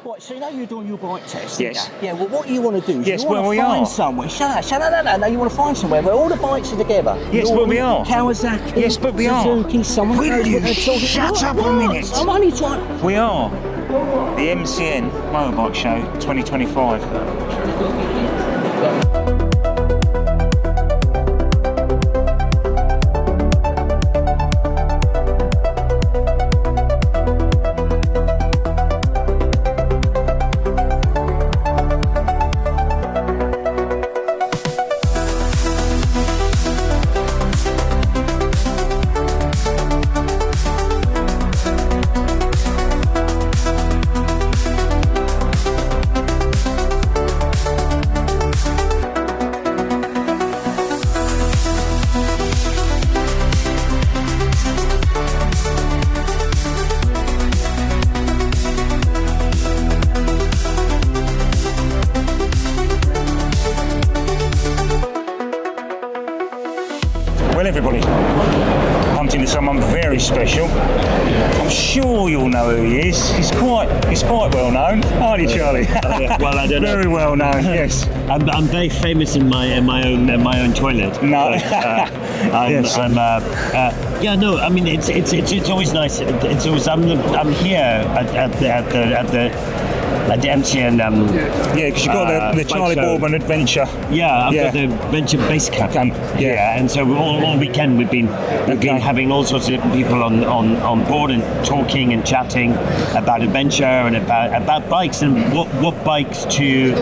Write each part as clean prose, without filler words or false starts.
Right, so you know you're doing your bike test. Yes. Yeah. Well, what you want to do is Yes, you want to find somewhere. No. You want to find somewhere where all the bikes are together. Yes, but we are. Kawasaki. Yes, but we are. Suzuki. Someone Will knows you what they're talking shut about. up a minute? I'm only trying. We are the MCN Motorbike Show 2025. Well, everybody, bumped into someone very special. I'm sure you'll know who he is. He's quite well known, aren't you, Charlie? Well, I don't know. Very well known, yes. I'm very famous in my own toilet. No. Yes. I mean it's always nice. It's always I'm here at the MCN. Because you've got the Charley Boorman adventure. Yeah, I've got the Venture Base Camp. Yeah, and so all weekend we've been having all sorts of different people on board and talking and chatting about adventure and about bikes and what bikes to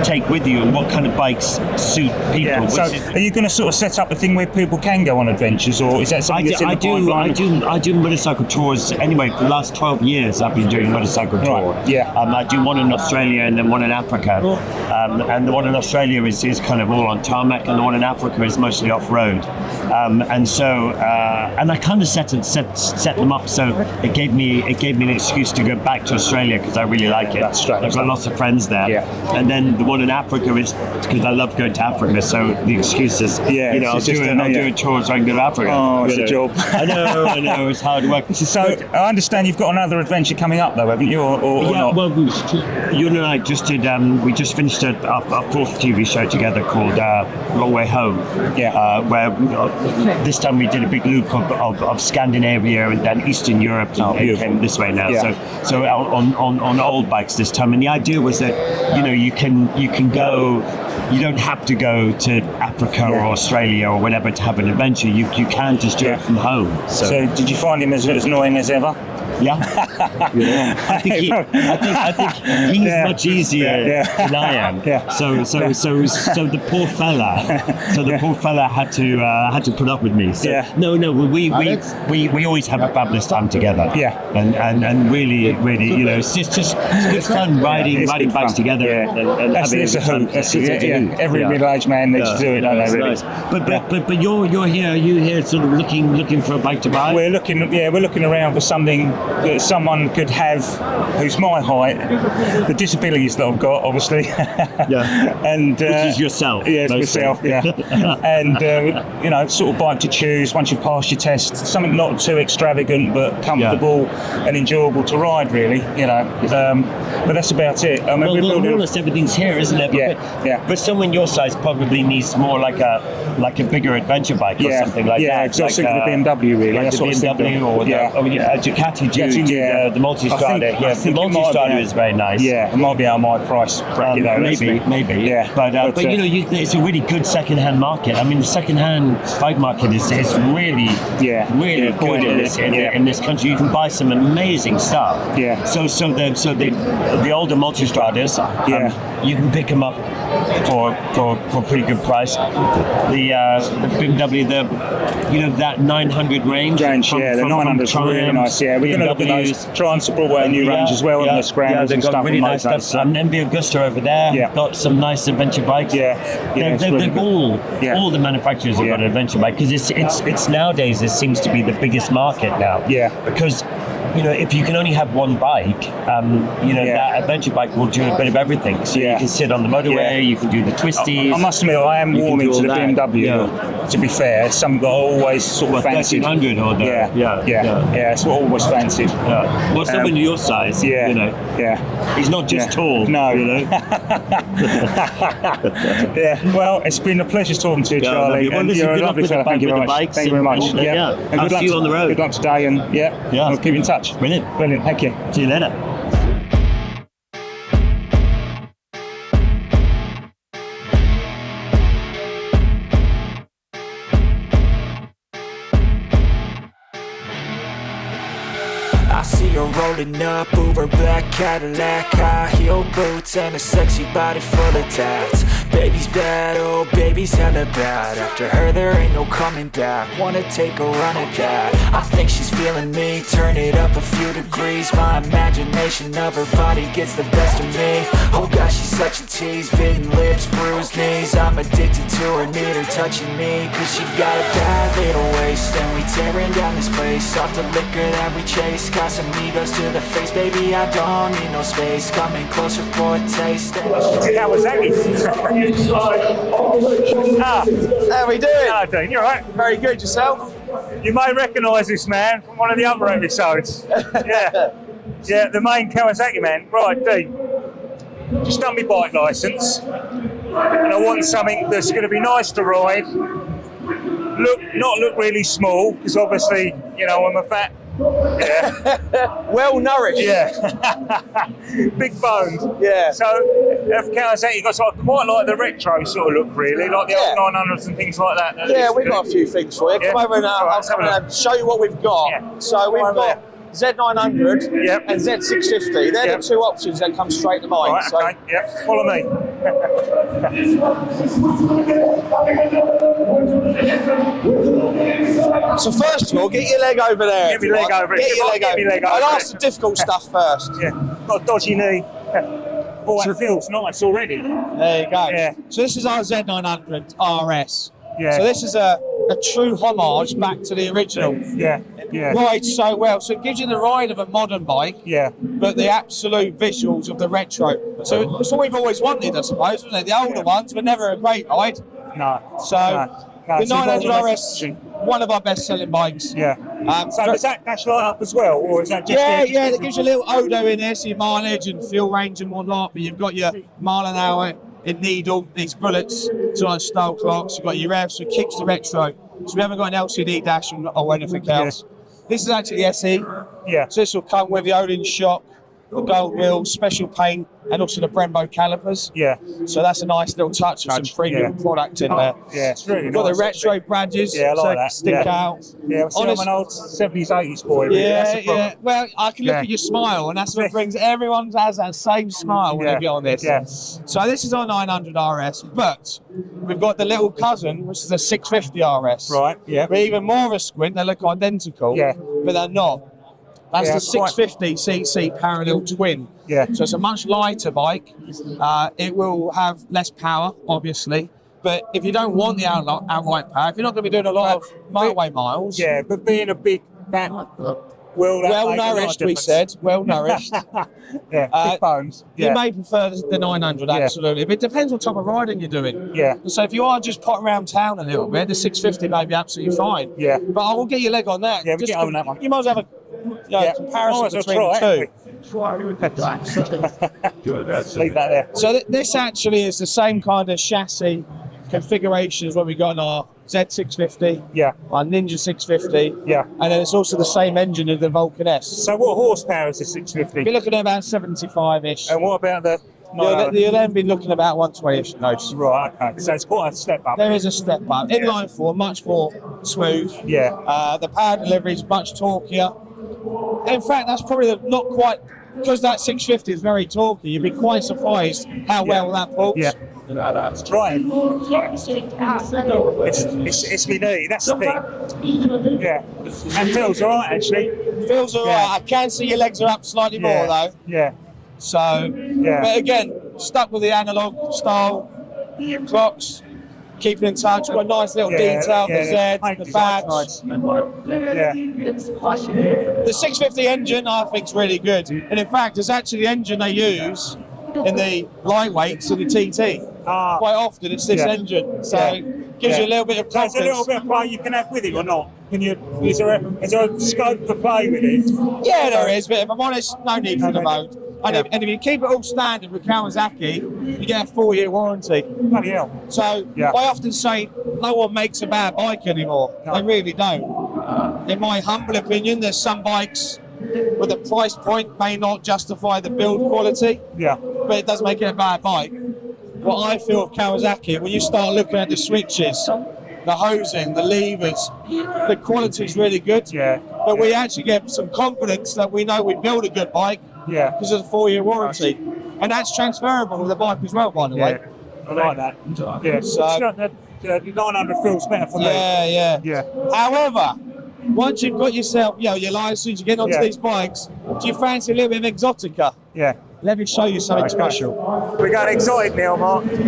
take with you and what kind of bikes suit people. Yeah. So are you going to sort of set up a thing where people can go on adventures, or is that something that's in the pipeline? I do motorcycle tours anyway. For the last 12 years I've been doing motorcycle tour. Right. Yeah. I do one in Australia and then one in Africa. And the one in Australia is kind of all on tarmac, and the one in Africa is mostly off-road. And I kind of set them up so it gave me an excuse to go back to Australia because I really like it. That's right. I've got lots of friends there. Yeah. And then the one in Africa is because I love going to Africa, so the excuse is, I'll do a tour so I can go to Africa. Oh, it's a job. I know, it's hard work. So I understand you've got another adventure coming up though, haven't you, or not? Well, you and I just did. We just finished our fourth TV show together called Long Way Home. Yeah. Where this time we did a big loop of Scandinavia and then Eastern Europe. And came this way now. Yeah. So on old bikes this time, and the idea was that you can go. You don't have to go to Africa or Australia or whatever to have an adventure. You can just do it from home. So did you find him as annoying as ever? Yeah. I think he's much easier than I am. Yeah. So the poor fella had to put up with me. So, No, we always have a fabulous time together. Yeah. And really, it's just good fun riding bikes together. Yeah. And having a good time. Every middle-aged man needs to do it, don't they? Really. Nice. But you're here. Are you here sort of looking for a bike to buy? We're looking around for something that someone could have who's my height, the disabilities that I've got, obviously. Yeah. And which is yourself. Yeah, it's myself. Yeah. And sort of bike to choose once you've passed your test. Something not too extravagant, but comfortable and enjoyable to ride. Really, But that's about it. I mean, well, almost everything's here, isn't it? But someone your size probably needs more like a bigger adventure bike or something like that. Yeah, because I was thinking the BMW really. Like that's the BMW or the Ducati. The multi-strada. Yeah, the multi-strada is very nice. Yeah, it might be on my price bracket. Maybe. Yeah, but it's a really good second-hand market. I mean, the second-hand bike market is really good in this country. You can buy some amazing stuff. Yeah. So the older multi-stradas, you can pick them up for a pretty good price. The BMW, that 900 range. The 900 is really nice. Yeah, we're going to look at those. Trans brought out a new range as well, and the scramblers and stuff. Really nice stuff. MV Augusta over there. Yeah. Got some nice adventure bikes. All the manufacturers have got an adventure bike because it's nowadays it seems to be the biggest market now. Yeah. Because if you can only have one bike, that adventure bike will do a bit of everything. So you can sit on the motorway, you can do the twisties. I must admit, I am warming to the BMW. To be fair, it's something that I always sort of fancied. 1300 or the, yeah, it's what I always fancied. Well, someone your size, he's not just tall. No. Well, it's been a pleasure talking to you, Charlie. Well, and you're a lovely fellow. Thank you very much. Thank you very much. And And I'll see you on the road. Good luck today, and we'll keep in touch. Brilliant. Thank you. See you later. I see her rolling up, Uber black Cadillac, high heel boots and a sexy body full of tats. Baby's bad, oh baby's hella bad. After her there ain't no coming back. Wanna take a run at that. I think she's feeling me, turn it up a few degrees. My imagination of her body gets the best of me. Oh gosh, she's such a tease, bitten lips, bruised knees. I'm addicted to her, need her touching me. Cause she got a bad little waist, and we tearing down this place. Off the liquor that we chase, Casamigos to the face, baby, I don't need no space. Coming closer for a taste. Kawasaki. How we doing? Hello, Dean. You alright? Very good, yourself? You may recognise this man from one of the other episodes. Yeah, the main Kawasaki man. Right, Dean. Just done my bike licence, and I want something that's going to be nice to ride. Not look really small, because obviously, I'm a fat. Well nourished. Big boned. Yeah. So, Kawasaki got sort of quite like the retro sort of look, really, like the old 900s and things like that. Yeah, we've got a few things for you. Come over and I'll come and show you what we've got. Yeah. So we've got Z900 and Z650. They're the two options that come straight to mind. Right, okay. Follow me. So first of all, get your leg over there. Get your leg over it. Get your leg over it. I'll ask the difficult stuff first. Got a dodgy knee. Oh, it feels nice already. There you go. Yeah. So this is our Z900 RS. Yeah. So this is a true homage back to the original. Yeah. Rides so well. So it gives you the ride of a modern bike, Yeah. but the absolute visuals of the retro. So it's what we've always wanted, I suppose, wasn't it? The older ones were never a great ride. No. So the 900 RS, one of our best-selling bikes. Yeah. So does that dash light up as well, or is that just? Yeah. That gives you a little odo in there, so your mileage and fuel range and whatnot. But you've got your mile an hour in needle, these bullets, so on style clocks. You've got your revs, so it kicks the retro. So we haven't got an LCD dash or anything else. This is actually the SE. Yeah. So this will come with the Odin shock, the gold wheels, special paint, and also the Brembo calipers. Yeah. So that's a nice little touch and some premium product in there. Yeah, it's really We've got nice. the retro badges, Yeah, I like so that. stick out. Yeah, I'm an old 70s, 80s boy. Really. That's the problem. Well, I can look at your smile, and that's what brings everyone has that same smile when they get on this. Yeah. So this is our 900 RS, but we've got the little cousin, which is a 650 RS. Right, yeah. But even more of a squint, they look identical, but they're not. That's the 650cc parallel twin. Yeah. So it's a much lighter bike. It will have less power, obviously. But if you don't want the outright power, if you're not going to be doing a lot of motorway miles. Yeah, but being a big fat. Well nourished, we said. Well nourished. Big bones. You may prefer the 900, absolutely. But it depends what type of riding you're doing. Yeah. So if you are just potting around town a little bit, the 650 may be absolutely fine. Yeah. But I will get your leg on that. Yeah, we'll get on that one. You might as well have a comparison between the two. Leave that there. So this actually is the same kind of chassis configuration as what we got in our Z650, our Ninja 650, and then it's also the same engine as the Vulcan S. So what horsepower is the 650? You're looking at about 75-ish. And what about the... You'll then be looking about 120-ish notes. Right, okay. So it's quite a step up. There is a step up. Inline 4, much more smooth. Yeah. The power delivery is much torquier. In fact, that's probably not quite... Because that 650 is very torquey, you'd be quite surprised how well that pulls. Yeah. It's right. It's me knee, that's the thing. Yeah. And feels alright, actually. Feels alright. I can see your legs are up slightly more, though. Yeah. So, but again, stuck with the analog style clocks. keeping in touch. Got a nice little detail, the Z, the badge. The 650 engine, I think, is really good. And in fact, it's actually the engine they use in the lightweights and the TT. Quite often, it's this engine. So it gives you a little bit of confidence. There's a little bit of play you can have with it or not? Can you? Is there a scope for play with it? Yeah, there is, but if I'm honest, no need for the mode. And if you keep it all standard with Kawasaki, you get a 4-year warranty. Bloody hell. So I often say no one makes a bad bike anymore. No. They really don't. In my humble opinion, there's some bikes where the price point may not justify the build quality, but it does make it a bad bike. What I feel of Kawasaki, when you start looking at the switches, the hosing, the levers, the quality is really good. But we actually get some confidence that we know we build a good bike because of the 4-year warranty. And that's transferable with the bike as well, by the way. I like that. Yeah. So, the 900 feels better for me. Yeah. However, once you've got yourself, your license, you get onto these bikes, do you fancy a little bit of exotica? Yeah. Let me show you something special. We got excited now, Mark. Blast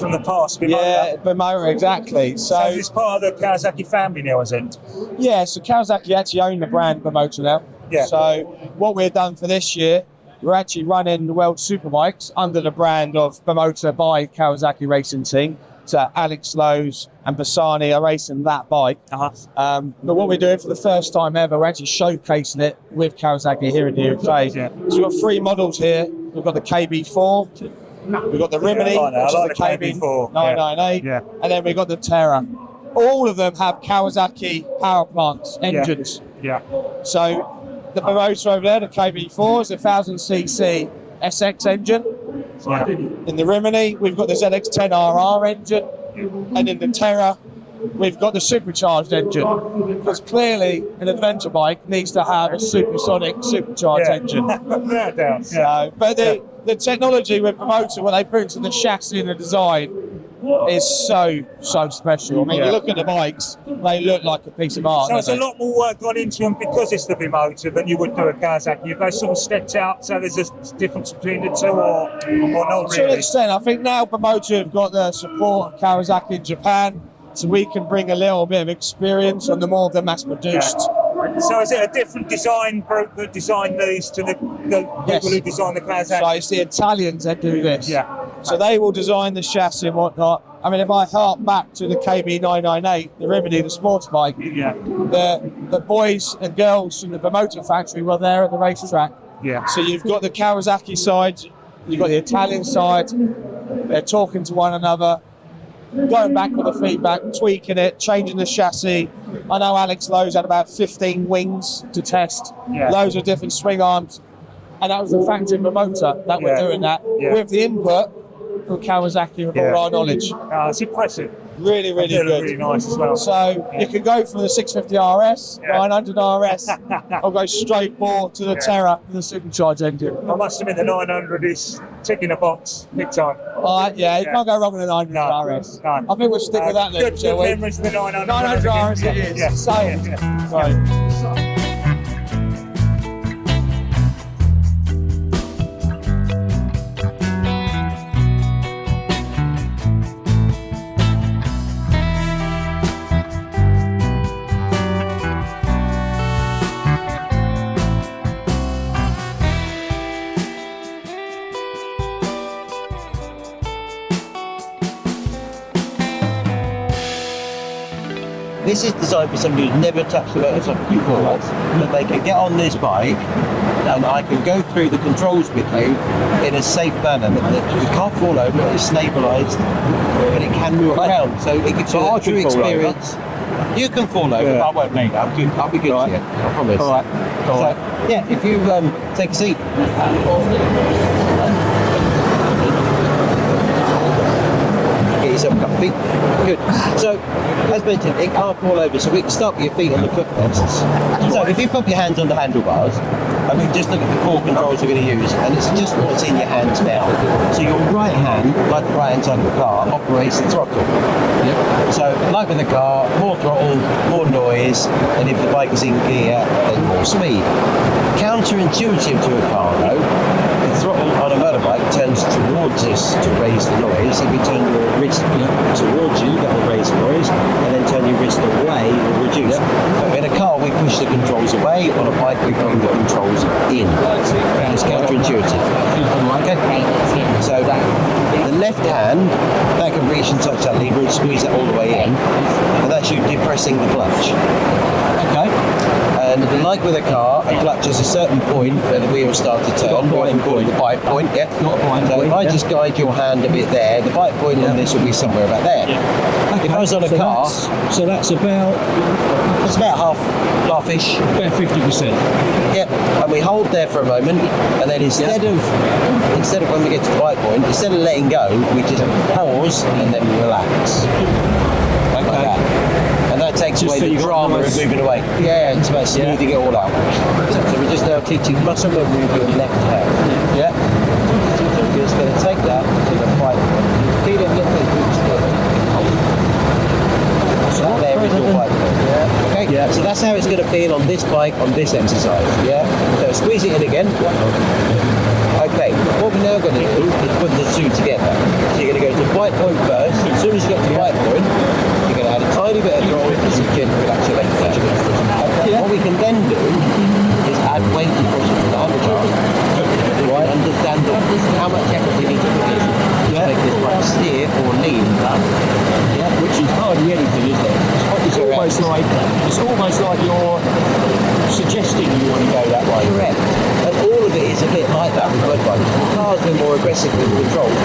from the past, Bimota. Yeah, Bimota, exactly. So it's part of the Kawasaki family now, is it? Yeah, so Kawasaki actually own the brand Bimota now. Yeah. So what we've done for this year, we're actually running the World Superbikes under the brand of Bimota by Kawasaki Racing Team. So Alex Lowe's and Bassani are racing that bike. But what we're doing for the first time ever, we're actually showcasing it with Kawasaki here in the UK. So we've got 3 models here. We've got the KB4, we've got the Rimini, which is the KB4 998, and then we've got the Terra. All of them have Kawasaki power plants, engines. So the Bimota over there, the KB4, is a 1000cc SX engine. In the Rimini, we've got the ZX-10RR engine, and in the Terra, we've got the supercharged engine. Because clearly, an adventure bike needs to have a supersonic, supercharged engine. But the technology with Bimota, what they put into the chassis and the design, is so special. I mean, you look at the bikes, they look like a piece of art. So it's a lot more work gone into them because it's the Bimota than you would do a Kawasaki. You guys sort of stepped out, so there's a difference between the two, or not really? To an extent, I think now Bimota have got the support of Kawasaki in Japan, so we can bring a little bit of experience on the more of the mass-produced. So is it a different design group that designed these to the people who designed the Kawasaki? So it's the Italians that do this. So they will design the chassis and whatnot. I mean, if I hark back to the KB998, the Rimini, the sports bike, the boys and girls from the Bimota factory were there at the racetrack. So you've got the Kawasaki side, you've got the Italian side, they're talking to one another, going back with the feedback, tweaking it, changing the chassis. I know Alex Lowe's had about 15 wings to test, loads of different swing arms, and that was the fact in Bimota that we're doing that with the input from Kawasaki with all our knowledge. It's impressive. Really good. Really nice as well. So you can go from the 650 RS, 900 RS, or go straight bore to the Terra with the supercharged engine. I must admit the 900 is ticking a box big time. You can't go wrong with the 900 RS. I think we'll stick with that then. Good memories of the 900. 900 RS it is. So. This is designed for somebody who's never touched a motorcycle before, that they can get on this bike and I can go through the controls with you in a safe manner. You can't fall over, it's stabilised, but it can move around, so it gives you a true experience. You can fall over, but I won't make that. I'll be good to you, I promise. All right. Yeah, if you take a seat. Get yourself comfy. Good. So, as mentioned, it can't fall over, so we can start with your feet on the footrests. So, if you put your hands on the handlebars, and we just look at the core controls you're going to use, and it's just what's in your hands now. So, your right hand, like the right hand side of the car, operates the throttle. So, like with the car, more throttle, more noise, and if the bike is in gear, then more speed. Counterintuitive to a car, though, the throttle on a motorbike turns towards us to raise the noise. If you turn your wrist towards you, that will raise the noise, and then turn your wrist away, it will reduce. So in a car, we push the controls away. On a bike, we bring the controls in. It's counterintuitive. Okay. So the left hand, that can reach and touch that lever and squeeze it all the way in, and that's you depressing the clutch. Okay. And like with a car, a clutch is a certain point where the wheels start to turn. We often call it the bite point. Yeah. So if I just guide your hand a bit there, the bite point on this will be somewhere about there. Okay. If I was on a car, so that's about it's about half-ish. About 50%. Yep. And we hold there for a moment, and then instead of when we get to the bite point, instead of letting go, we just pause and then relax. Like that. And that takes away the drama of moving away. Yeah, it's about smoothing it all out. So we're just now teaching muscle memory with your left hand. Yeah? So we're just going to take that to the bite point. Feel it a little bit. So that there is your bite point. Yeah? Okay? Yeah. So that's how it's going to feel on this bike, on this exercise. Yeah? So squeeze it in again. Okay, what we're now going to do is put the two together. So you're going to go to the bite point first. As soon as you get to the bite point, you're going to add a tiny bit of throttle as you gently relax your left hand. What we can then do is add weight and pressure to the handlebar. Right. Understand how much effort we need to put in to make this bike steer or lean. Yeah, which is hardly anything, is it? It's almost like you're suggesting you want to go that way. Correct. And all of it is a bit like that with motorbikes. The cars are more aggressive with the controls.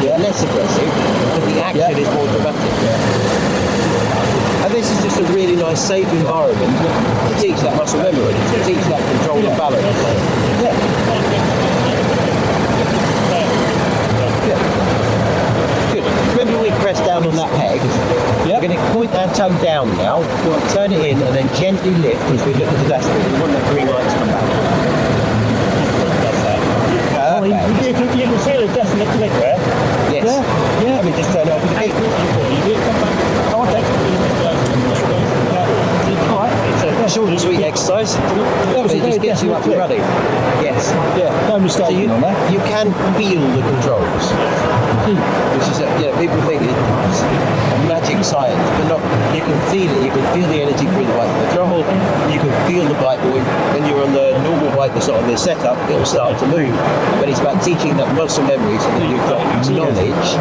They're less aggressive, but the action is more dramatic. And this is just a really nice, safe environment to teach that muscle memory, to teach that control and balance. Good. Remember we press down on that peg? We're going to point our toe down now, turn it in, and then gently lift as we look at the dashboard. We want that green light to come back. You can feel a definite click there. Yes. Yeah. I mean, just turn it off with the key. It's a short and sweet exercise. It just gets you up and running. Yes. Yeah. No mistake on that. You can feel the controls, which is people think it's magic science, but not. You can feel it. You can feel the energy through the bike. The throttle. You can feel the bike when you're on the normal bike that's not on the setup. It will start to move. But it's about teaching that muscle memory so that you've got knowledge.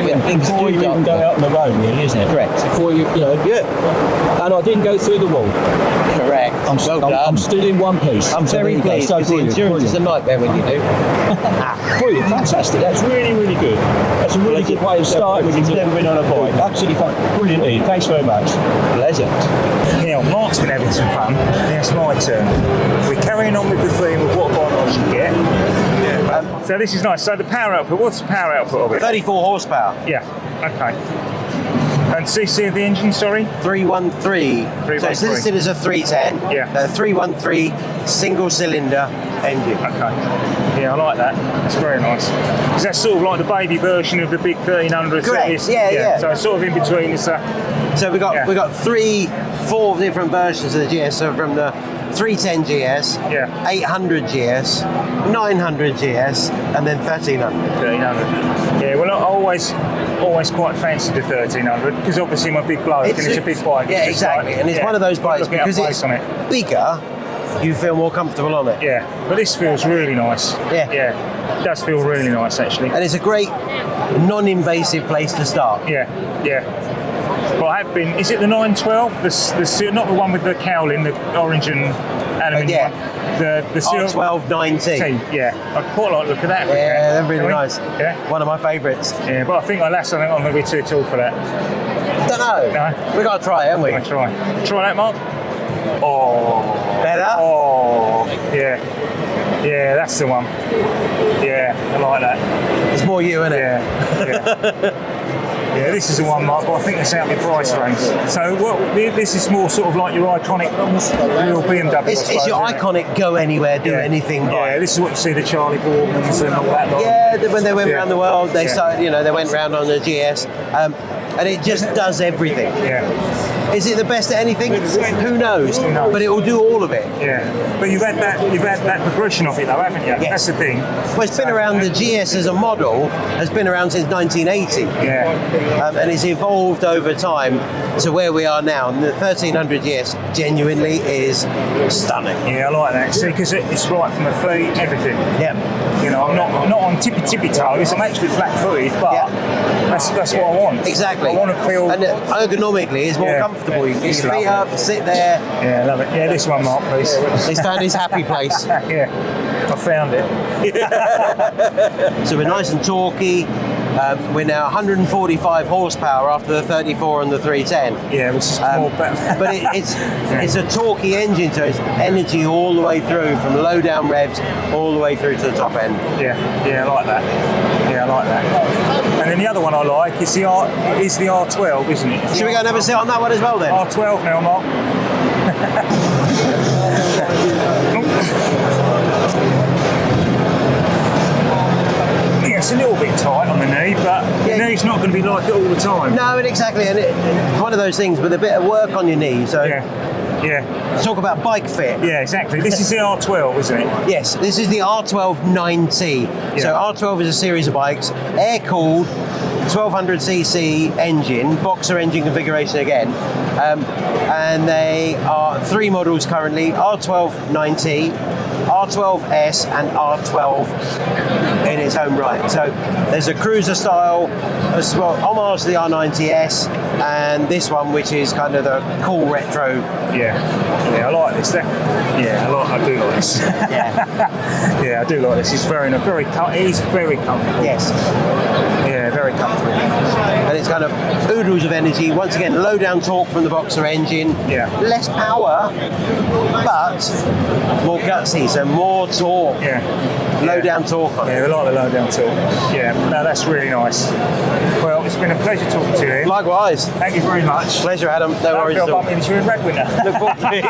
When things Before do you even go out on the road, really, isn't it? Correct. Before you know. Yeah. And I didn't go through the wall. Correct. I'm still in one piece. I'm very pleased. So Endurance is a nightmare when you do. Brilliant, fantastic. That's really, really good. That's a really good way of starting if you've never been on a bike. Absolutely fun. Brilliant, Ian. Thanks very much. Pleasure. Now, Mark's been having some fun. Now it's my turn. We're carrying on with the theme of what bike I should get. So this is nice. So the power output, what's the power output of it? 34 horsepower. Yeah, okay. And CC of the engine, sorry? 313. So it's listed as a 310. Yeah. 313 single cylinder engine. Okay. Yeah, I like that. That's very nice. Is that sort of like the baby version of the big 1300? Correct. Yeah. So it's sort of in between. It's so we got 4 different versions of the GS. So from the 310 GS, 800 GS, 900 GS, and then 1300. 1300. Yeah. Well, I always quite fancied the 1300 because obviously I'm a big bloke and it's a big bike. Yeah, exactly. And it's one of those bikes because it's bigger. You feel more comfortable on it. Yeah, but this feels really nice. Yeah. It does feel really nice actually. And it's a great non-invasive place to start. Yeah. Well, I have been. Is it the 912? The not the one with the cowling, the orange and aluminium one. The R12 9T. Yeah, I quite like the look of that. Yeah, they're really nice. Yeah, one of my favourites. Yeah, but I think I'm going to be too tall for that. Don't know. No, we got to try it, haven't we? I try that, Mark. Oh, better. Oh, yeah, that's the one. Yeah, I like that. It's more you, isn't it? Yeah. Yeah, this is the one, Mark, but I think it's out of the price range. So this is more sort of like your iconic real BMW. It's your iconic go anywhere, do anything. Yeah, this is what you see the Charley Boormans and all that. Yeah, when they went around the world, they started. They went round on the GS, and it just does everything. Yeah. Is it the best at anything? Who knows? But it will do all of it. Yeah. But you've had that progression of it though, haven't you? Yes. That's the thing. Well, it's been around, the GS as a model has been around since 1980. Yeah. And it's evolved over time to where we are now. And the 1300 GS genuinely is stunning. Yeah, I like that. See, because it's right from the feet, everything. Yeah. You know, I'm not on tippy toes. I'm actually flat-footed, but that's what I want. Exactly. I want to feel. And ergonomically, it's more comfortable. You can get your feet up, sit there. Yeah, I love it. Yeah, this one, Mark, please. He's found his happy place. Yeah, I found it. So we're nice and torquey. We're now 145 horsepower after the 34 and the 310. Yeah, which is more better. But it's a torquey engine, so it's energy all the way through, from low down revs all the way through to the top end. Yeah, I like that. Yeah, I like that. And then the other one I like is the R12, isn't it? Should we go and have a sit on that one as well then? R12 now, Mark. Yeah, it's a little bit tight on the knee, but the knee's not going to be like it all the time. No, and exactly, and it's one of those things with a bit of work on your knee. So yeah. Talk about bike fit. Yeah, exactly. This is the R12, isn't it? Yes, this is the R12 9T. Yeah. So R12 is a series of bikes, air-cooled, 1200cc engine, boxer engine configuration again. And they are 3 models currently, R12 9T, R12S and R12 in its own right. So there's a cruiser style, as well, homage to the R90S, and this one which is kind of the cool retro. Yeah, I like this. I do like this. Yeah. I do like this. It's very comfortable. Yes. Yeah, very comfortable. And it's kind of oodles of energy. Once again, low down torque from the boxer engine. Yeah. Less power, but more gutsy, so more torque. Yeah. Low down torque on it. Yeah, we like the low down torque. Yeah, no, that's really nice. Well, it's been a pleasure talking to you. Likewise. Thank you very much. Pleasure, Adam. No worries at all. I'll bump into you in Red Winter. Look forward to it.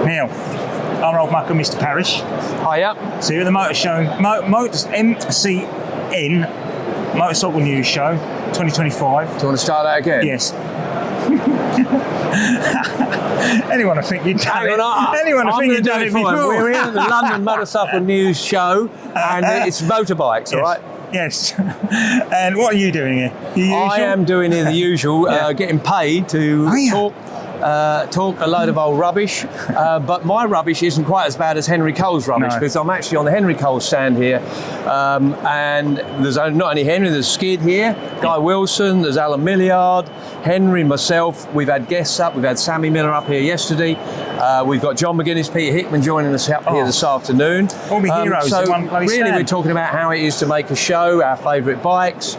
Now, our old mucker, Mr. Parrish. Hiya. So you're at the motor show, MCN, Motorcycle News Show, 2025. Do you want to start that again? Yes. Anyone would think you'd done it. Anyone would think you'd done it before. We're here at the London Motorcycle News Show, and it's motorbikes, Yes. all right? Yes. And what are you doing here? I am doing here the usual, getting paid to talk a load of old rubbish, but my rubbish isn't quite as bad as Henry Cole's rubbish, because I'm actually on the Henry Cole stand here, and there's not only Henry, there's Skid here, Guy Wilson, there's Alan Milliard, Henry, myself. We've had guests up. We've had Sammy Miller up here yesterday. We've got John McGuinness, Peter Hickman joining us up here this afternoon. All my heroes so in one place. Really, we're talking about how it is to make a show, our favourite bikes,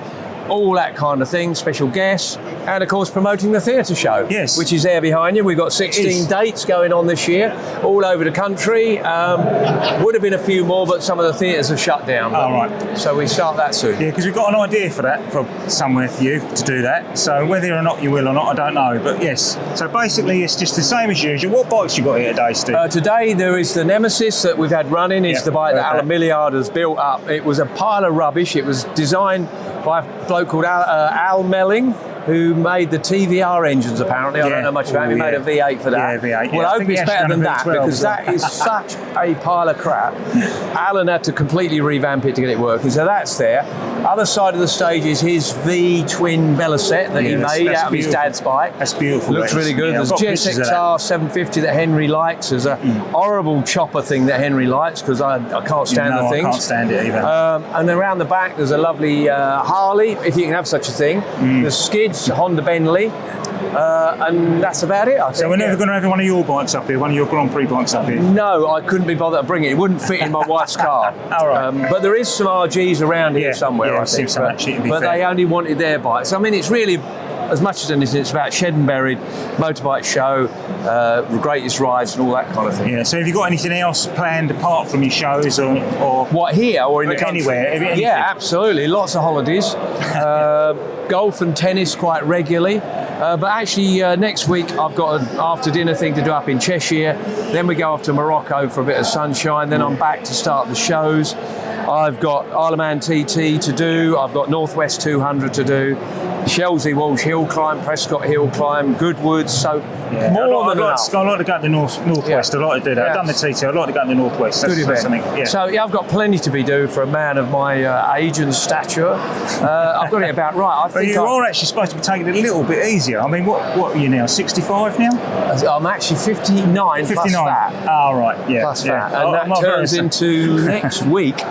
all that kind of thing, special guests, and of course promoting the theatre show, which is there behind you. We've got 16 dates going on this year, all over the country. Would have been a few more, but some of the theatres have shut down. Oh, right. So we start that soon. Yeah, because we've got an idea for that, for somewhere for you to do that. So whether or not you will or not, I don't know. But yes, so basically it's just the same as usual. What bikes you got here today, Steve? Today there is the Nemesis that we've had running. It's the bike that Alan Milliard has built up. It was a pile of rubbish. It was designed by a bloke called Al Melling, who made the TVR engines, apparently. I don't know much about him. He made a V8 for that. Yeah, V8. Well, I hope it's better than that, because that is such a pile of crap. Alan had to completely revamp it to get it working, so that's there. Other side of the stage is his V-twin Velocette that he made out of his dad's bike. That's beautiful. Looks really good. There's GSXR 750 that Henry likes. There's a horrible chopper thing that Henry likes, because I can't stand the things. I can't stand it either. And around the back there's a lovely Harley, if you can have such a thing. The Skids, Honda Bentley, and that's about it, I think. So we're never going to have one of your bikes up here, one of your Grand Prix bikes up here? No, I couldn't be bothered to bring it. It wouldn't fit in my wife's car. All right. But there is some RGs around here somewhere, I think. But they only wanted their bikes. I mean, it's really, as much as anything, it's about shed and buried, motorbike show, the greatest rides and all that kind of thing. Yeah, so have you got anything else planned apart from your shows or what, here or in the country? Anywhere? Yeah, absolutely. Lots of holidays. Golf and tennis quite regularly. But actually, next week I've got an after-dinner thing to do up in Cheshire. Then we go off to Morocco for a bit of sunshine. Then I'm back to start the shows. I've got Isle of Man TT to do. I've got Northwest 200 to do. Shelsley Walsh hill climb, Prescott hill climb, Goodwood, so more than enough. I like to go to the northwest. Yeah. I like to do that. I've done the TT. I'd like to go to the northwest. That's something. Yeah. So I've got plenty to be due for a man of my age and stature. I've got it about right. But you are actually supposed to be taking it a little bit easier. I mean, what are you now? 65 now? I'm actually 59 plus fat. Oh, right. Yeah. Plus fat. Yeah. And that turns into next week.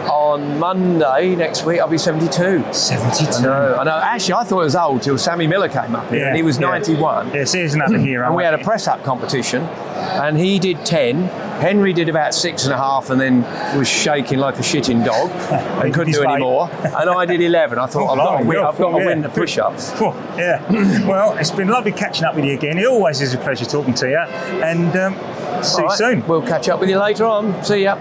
On Monday next week, I'll be 72. 72. I know. Actually, I thought it was old till Sammy Miller came up here, and he was 91. Yes, he is another hero. And we had a press-up competition, and he did 10. Henry did about 6.5, and then was shaking like a shitting dog and couldn't do any more. And I did 11. I thought, I've got to win the push-ups. Yeah. Well, it's been lovely catching up with you again. It always is a pleasure talking to you. And see you soon. We'll catch up with you later on. See ya.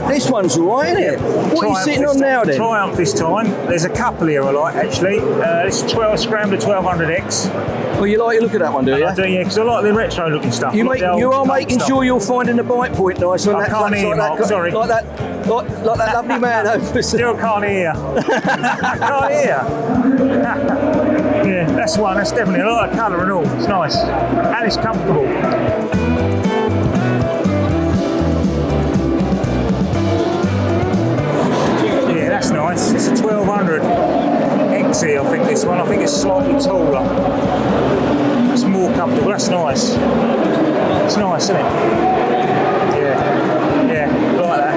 This one's all right, isn't it? What are you sitting on now, then? Triumph this time. There's a couple here I like, actually. It's 12 Scrambler 1200X. Well, you like to look at that one, do you? I do, yeah, because I like the retro-looking stuff. You are making sure you're finding the bite point nice on I that. can't hear you, Mark, sorry. Like that lovely man over. Still can't hear. I can't hear. Yeah, that's one. That's definitely a lot of colour and all. It's nice. And it's comfortable. Yeah, that's nice. It's a 1200 XE, I think, this one. I think it's slightly taller. It's more comfortable. That's nice. It's nice, isn't it? Yeah, like that.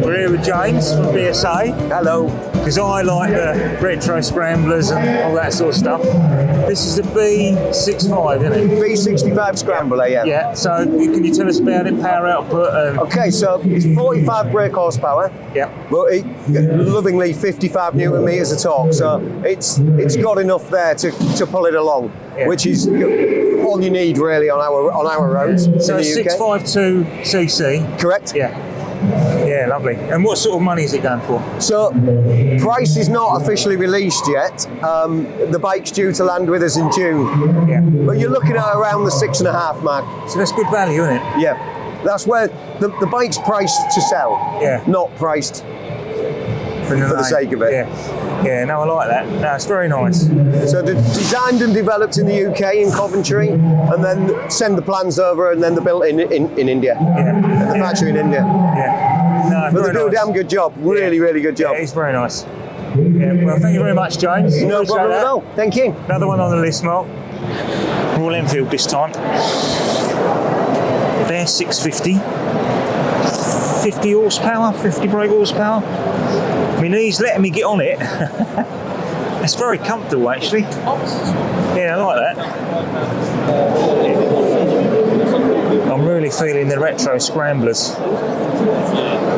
We're here with James from BSA. Hello. Because I like the retro scramblers and all that sort of stuff. This is the B65, isn't it? B65 Scrambler, yeah. Yeah, so can you tell us about it, power output? Okay, so it's 45 brake horsepower. Yeah. But lovingly 55 Newton meters of torque, so it's got enough there to pull it along, which is all you need really on our roads. So in the UK. 652cc. Correct. Yeah. Yeah, lovely. And what sort of money is it going for? So, price is not officially released yet. The bike's due to land with us in June. Yeah. But you're looking at around the 6.5 mark. So that's good value, isn't it? Yeah. That's where the bike's priced to sell. Yeah. Not priced for the sake of it. Yeah. Yeah, no, I like that. No, it's very nice. So they're designed and developed in the UK, in Coventry, and then send the plans over, and then they're built in India. Yeah. At the factory in India. Yeah. No, but they do a damn good job. Really, really good job. Yeah, it's very nice. Yeah, well, thank you very much, James. No problem at all. Thank you. Another one on the list, Mark. Royal Enfield this time. They're 650. 50 horsepower, 50 brake horsepower. My knee's letting me get on it. It's very comfortable, actually. Yeah, I like that. I'm really feeling the retro scramblers.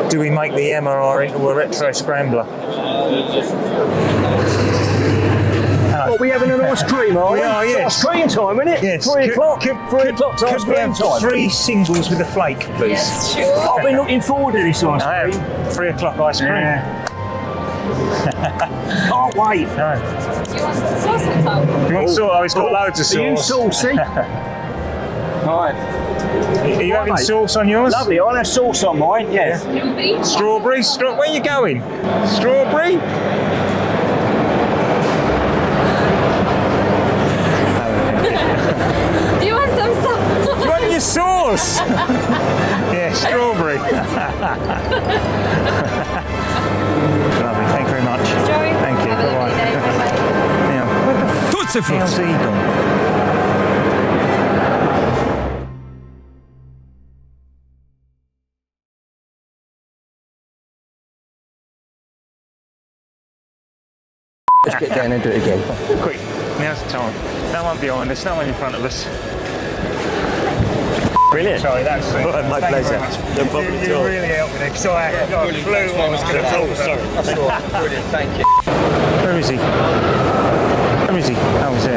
Do we make the MRR into a retro scrambler? What, we having an ice cream, are we? We are, yes. It's ice cream time, isn't it? Yes. 3 o'clock. 3 o'clock ice Could we cream have time. 3 singles with a flake, please? I've been looking forward to this ice I cream. have 3 o'clock ice cream. Yeah. Can't wait. No. Do you want some sauce on top? You want sauce? Oh, he's got loads of sauce. Are you saucy? Right. Are you having sauce on yours? Lovely. I'll have sauce on mine. Yes. Strawberry? Where are you going? Strawberry? Do you want some sauce? Do you want your sauce? Yeah, strawberry. Lovely, thank you very much. Enjoy. Thank you. Have a lovely day. Bye-bye. Now, where the hell's he gone? Let's get down and do it again. Quick, now's the time. No one behind us, no one in front of us. Brilliant. Sorry, that's sweet. My Thank pleasure. You very much. No problem at You all. really helped me there, because I got a clue what I was going to talk about. That's all right. Brilliant, thank you. Where is he? Where is he? Oh, he's there.